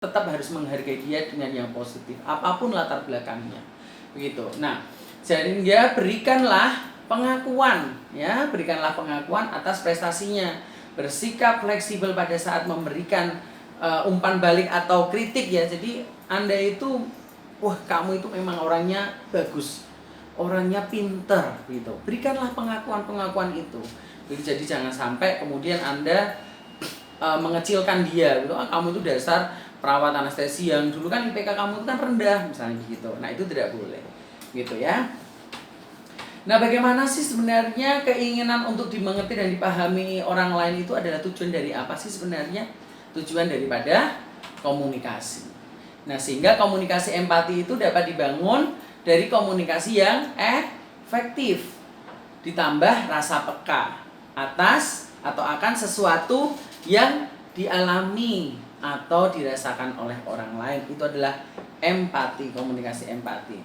tetap harus menghargai dia dengan yang positif, apapun latar belakangnya, begitu. Nah, sehingga berikanlah pengakuan, ya, berikanlah pengakuan atas prestasinya. Bersikap fleksibel pada saat memberikan umpan balik atau kritik, ya. Jadi Anda itu, wah, kamu itu memang orangnya bagus, orangnya pinter, gitu. Berikanlah pengakuan-pengakuan itu. Jadi jangan sampai kemudian Anda mengecilkan dia, gitu. Kamu itu dasar perawat anestesi yang dulu kan IPK kamu itu kan rendah, misalnya gitu. Nah, itu tidak boleh, gitu ya. Nah, bagaimana sih sebenarnya keinginan untuk dimengerti dan dipahami orang lain itu adalah tujuan dari apa sih sebenarnya? Tujuan daripada komunikasi. Nah, sehingga komunikasi empati itu dapat dibangun dari komunikasi yang efektif, ditambah rasa peka atas atau akan sesuatu yang dialami atau dirasakan oleh orang lain. Itu adalah empati, komunikasi empati.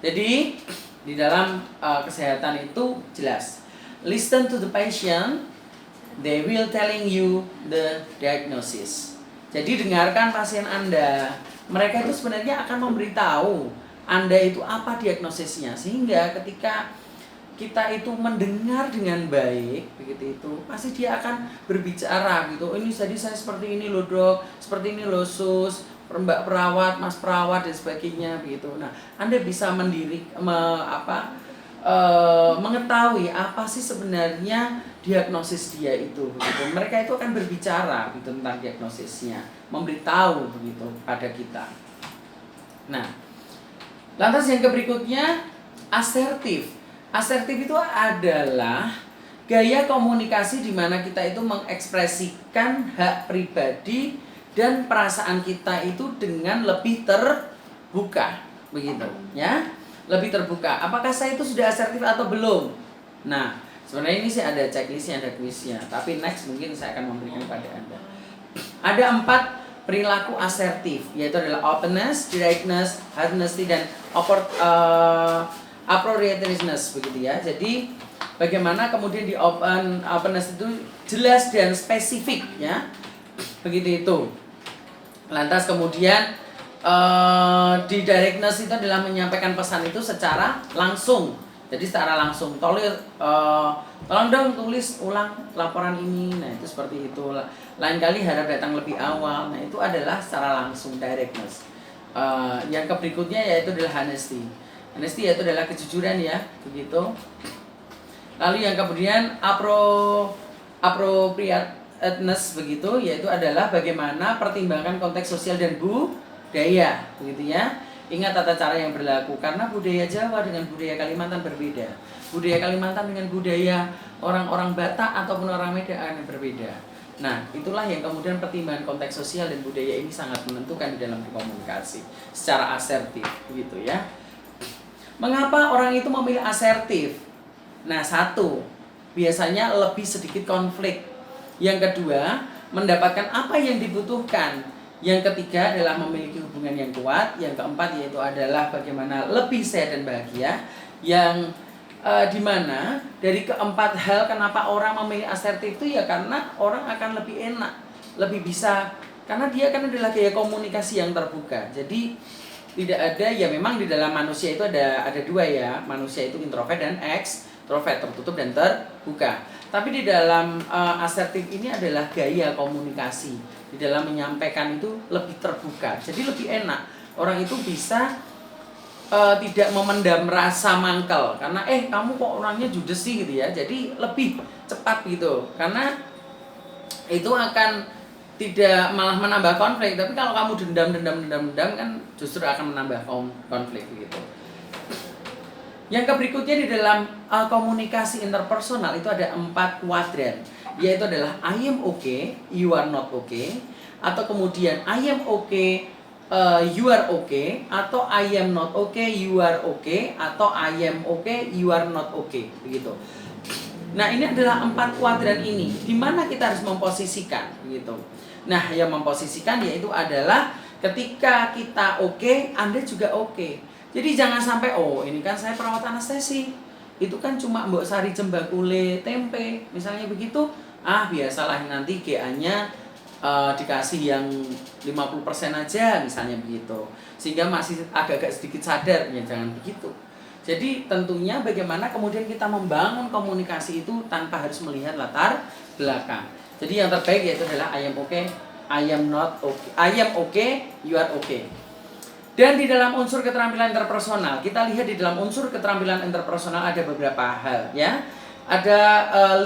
Jadi di dalam kesehatan itu jelas, listen to the patient, they will telling you the diagnosis. Jadi dengarkan pasien Anda, mereka itu sebenarnya akan memberitahu Anda itu apa diagnosisnya, sehingga ketika kita itu mendengar dengan baik, begitu itu pasti dia akan berbicara gitu. Ini tadi saya seperti ini loh dok, seperti ini loh sus, mbak perawat, mas perawat dan sebagainya begitu. Nah, Anda bisa mengetahui apa sih sebenarnya diagnosis dia itu begitu. Mereka itu akan berbicara gitu tentang diagnosisnya, memberitahu begitu pada kita. Nah, lantas yang berikutnya, asertif. Asertif itu adalah gaya komunikasi di mana kita itu mengekspresikan hak pribadi dan perasaan kita itu dengan lebih terbuka, begitu, ya, lebih terbuka. Apakah saya itu sudah asertif atau belum? Nah, sebenarnya ini sih ada checklistnya, ada quiznya, tapi next mungkin saya akan memberikan kepada Anda. Ada 4 perilaku asertif, yaitu adalah openness, directness, honesty, dan appropriateness, begitu ya. Jadi bagaimana kemudian di openness itu jelas dan spesifik, ya, begitu itu. Lantas kemudian di directness itu adalah menyampaikan pesan itu secara langsung. Jadi secara langsung, tolong dong tulis ulang laporan ini. Nah, itu seperti itu. Lain kali harap datang lebih awal. Nah, itu adalah secara langsung, directness. Yang berikutnya yaitu adalah honesty. Honesty yaitu adalah kejujuran, ya, begitu. Lalu yang kemudian appropriateness, begitu, yaitu adalah bagaimana pertimbangan konteks sosial dan budaya, begitu ya. Ingat tata cara yang berlaku, karena budaya Jawa dengan budaya Kalimantan berbeda. Budaya Kalimantan dengan budaya orang-orang Batak ataupun orang Medan yang berbeda. Nah, itulah yang kemudian pertimbangan konteks sosial dan budaya ini sangat menentukan di dalam komunikasi secara asertif, begitu ya. Mengapa orang itu memilih asertif? Nah, 1, biasanya lebih sedikit konflik. Yang kedua, mendapatkan apa yang dibutuhkan. Yang ketiga adalah memiliki hubungan yang kuat. Yang keempat yaitu adalah bagaimana lebih sehat dan bahagia. Yang dimana dari keempat hal kenapa orang memilih asertif itu ya karena orang akan lebih enak, lebih bisa, karena dia kan adalah gaya komunikasi yang terbuka. Jadi tidak ada, ya memang di dalam manusia itu ada 2 ya, manusia itu introvert dan extrovert, tertutup dan terbuka. Tapi di dalam asertif ini adalah gaya komunikasi. Di dalam menyampaikan itu lebih terbuka, jadi lebih enak. Orang itu bisa tidak memendam rasa mangkel karena kamu kok orangnya judes sih gitu ya. Jadi lebih cepat gitu, karena itu akan tidak malah menambah konflik. Tapi kalau kamu dendam kan justru akan menambah konflik gitu. Yang berikutnya di dalam komunikasi interpersonal itu ada 4 kuadran, yaitu adalah I am okay, you are not okay, atau kemudian I am okay, you are okay, atau I am not okay, you are okay, atau I am okay, you are not okay, begitu. Nah, ini adalah 4 kuadran ini, di mana kita harus memposisikan, begitu. Nah, yang memposisikan yaitu adalah ketika kita oke, Anda juga oke. Jadi jangan sampai ini kan saya perawat anestesi, itu kan cuma mbok sari jembakule tempe, misalnya begitu. Biasalah nanti GA-nya dikasih yang 50% aja misalnya begitu, sehingga masih agak-agak sedikit sadar, ya jangan begitu. Jadi tentunya bagaimana kemudian kita membangun komunikasi itu tanpa harus melihat latar belakang. Jadi yang terbaik yaitu adalah I am okay, I am not okay, I am okay, you are okay. Dan di dalam unsur keterampilan interpersonal, kita lihat di dalam unsur keterampilan interpersonal ada beberapa hal, ya. Ada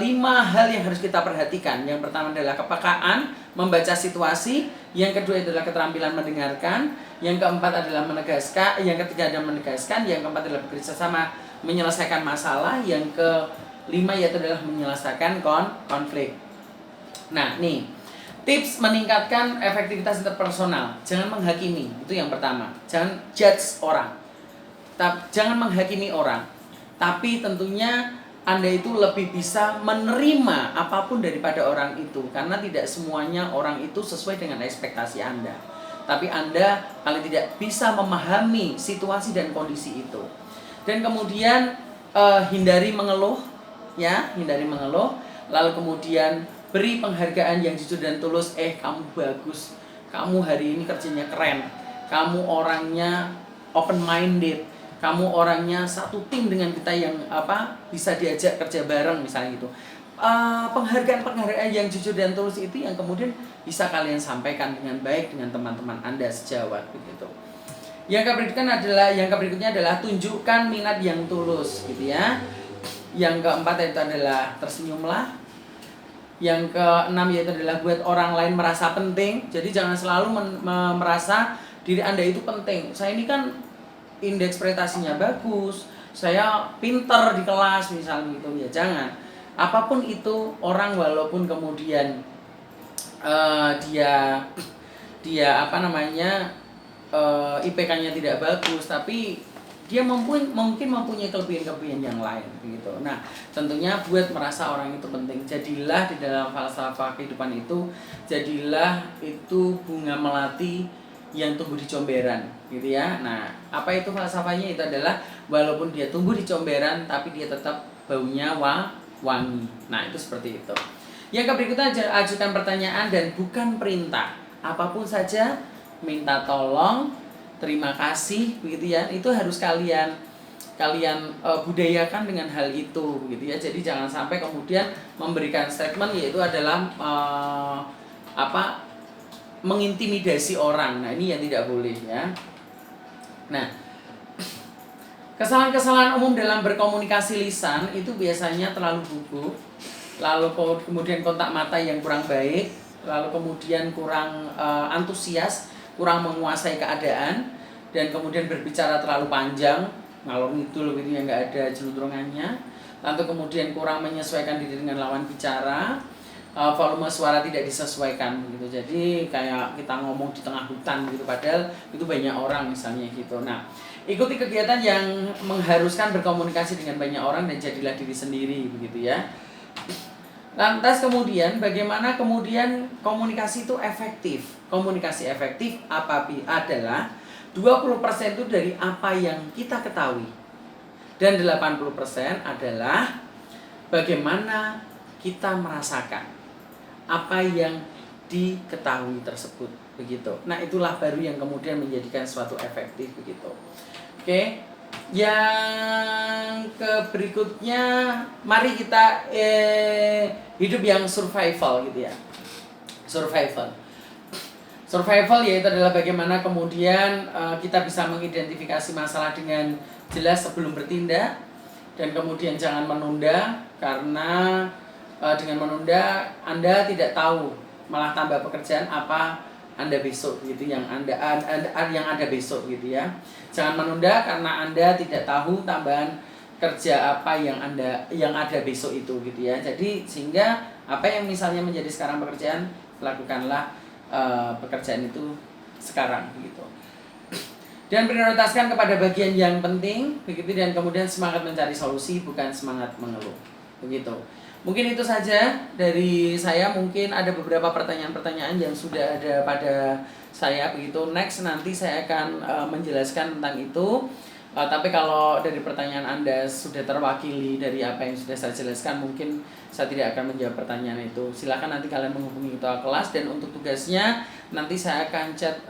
5 hal yang harus kita perhatikan. Yang pertama adalah kepekaan, membaca situasi. Yang kedua adalah keterampilan mendengarkan. Yang keempat adalah menegaskan. Yang ketiga adalah menegaskan. Yang keempat adalah bekerja sama menyelesaikan masalah. Yang kelima yaitu adalah menyelesaikan konflik. Nah, nih tips meningkatkan efektivitas interpersonal. Jangan menghakimi, itu yang pertama. Jangan judge orang. Jangan menghakimi orang. Tapi tentunya Anda itu lebih bisa menerima apapun daripada orang itu. Karena tidak semuanya orang itu sesuai dengan ekspektasi Anda. Tapi Anda paling tidak bisa memahami situasi dan kondisi itu. Dan kemudian hindari mengeluh, ya, hindari mengeluh. Lalu kemudian beri penghargaan yang jujur dan tulus. Kamu bagus, kamu hari ini kerjanya keren, kamu orangnya open minded, kamu orangnya satu tim dengan kita yang bisa diajak kerja bareng misalnya gitu. Penghargaan yang jujur dan tulus itu yang kemudian bisa kalian sampaikan dengan baik dengan teman-teman Anda sejawat begitu. Yang berikutnya adalah tunjukkan minat yang tulus gitu ya. Yang keempat itu adalah tersenyumlah. Yang keenam yaitu adalah buat orang lain merasa penting. Jadi jangan selalu merasa diri Anda itu penting. Saya ini kan indeks prestasinya bagus, saya pinter di kelas misalnya gitu, ya jangan. Apapun itu, orang walaupun kemudian dia IPK-nya tidak bagus, tapi dia mungkin mempunyai kelebihan-kelebihan yang lain begitu. Nah, tentunya buat merasa orang itu penting, jadilah di dalam falsafah kehidupan itu, jadilah itu bunga melati yang tumbuh di comberan gitu ya. Nah, apa itu falsafahnya? Itu adalah walaupun dia tumbuh di comberan tapi dia tetap baunya wangi. Nah, itu seperti itu. Yang berikutnya, ajukan pertanyaan dan bukan perintah. Apapun saja, minta tolong, terima kasih begitu ya. Itu harus kalian budayakan dengan hal itu begitu ya. Jadi jangan sampai kemudian memberikan statement yaitu adalah mengintimidasi orang. Nah, ini yang tidak boleh ya. Nah, kesalahan-kesalahan umum dalam berkomunikasi lisan itu biasanya terlalu gugup, lalu kemudian kontak mata yang kurang baik, lalu kemudian kurang antusias, kurang menguasai keadaan, dan kemudian berbicara terlalu panjang, ngalor ngidul gitu ya, nggak ada jeluntrungannya. Lalu kemudian kurang menyesuaikan diri dengan lawan bicara. Volume suara tidak disesuaikan gitu. Jadi kayak kita ngomong di tengah hutan gitu, padahal itu banyak orang misalnya gitu. Nah, ikuti kegiatan yang mengharuskan berkomunikasi dengan banyak orang dan jadilah diri sendiri begitu ya. Lantas kemudian bagaimana kemudian komunikasi itu efektif? Komunikasi efektif adalah 20% itu dari apa yang kita ketahui dan 80% adalah bagaimana kita merasakan apa yang diketahui tersebut begitu. Nah, itulah baru yang kemudian menjadikan suatu efektif begitu. Oke. Yang berikutnya, mari kita hidup yang survival gitu ya. Survival yaitu adalah bagaimana kemudian kita bisa mengidentifikasi masalah dengan jelas sebelum bertindak, dan kemudian jangan menunda, karena dengan menunda Anda tidak tahu, malah tambah pekerjaan apa Anda besok gitu, yang ada besok gitu ya. Jangan menunda karena Anda tidak tahu tambahan kerja apa yang ada besok itu gitu ya. Jadi sehingga apa yang misalnya menjadi sekarang pekerjaan, lakukanlah pekerjaan itu sekarang begitu. Dan prioritaskan kepada bagian yang penting begitu, dan kemudian semangat mencari solusi bukan semangat mengeluh begitu. Mungkin itu saja dari saya. Mungkin ada beberapa pertanyaan-pertanyaan yang sudah ada pada saya begitu. Next nanti saya akan menjelaskan tentang itu. Tapi kalau dari pertanyaan Anda sudah terwakili dari apa yang sudah saya jelaskan, mungkin saya tidak akan menjawab pertanyaan itu. Silakan nanti kalian menghubungi ketua kelas, dan untuk tugasnya nanti saya akan chat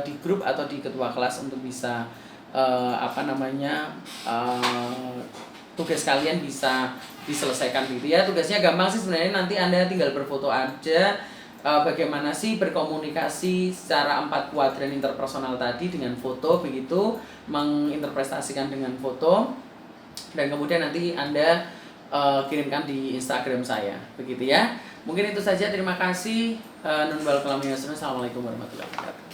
di grup atau di ketua kelas untuk bisa tugas kalian bisa diselesaikan gitu ya. Tugasnya gampang sih sebenarnya, nanti Anda tinggal berfoto aja bagaimana sih berkomunikasi secara 4 kuadran interpersonal tadi dengan foto, begitu menginterpretasikan dengan foto, dan kemudian nanti Anda kirimkan di Instagram saya, begitu ya. Mungkin itu saja, terima kasih. Assalamualaikum warahmatullahi wabarakatuh.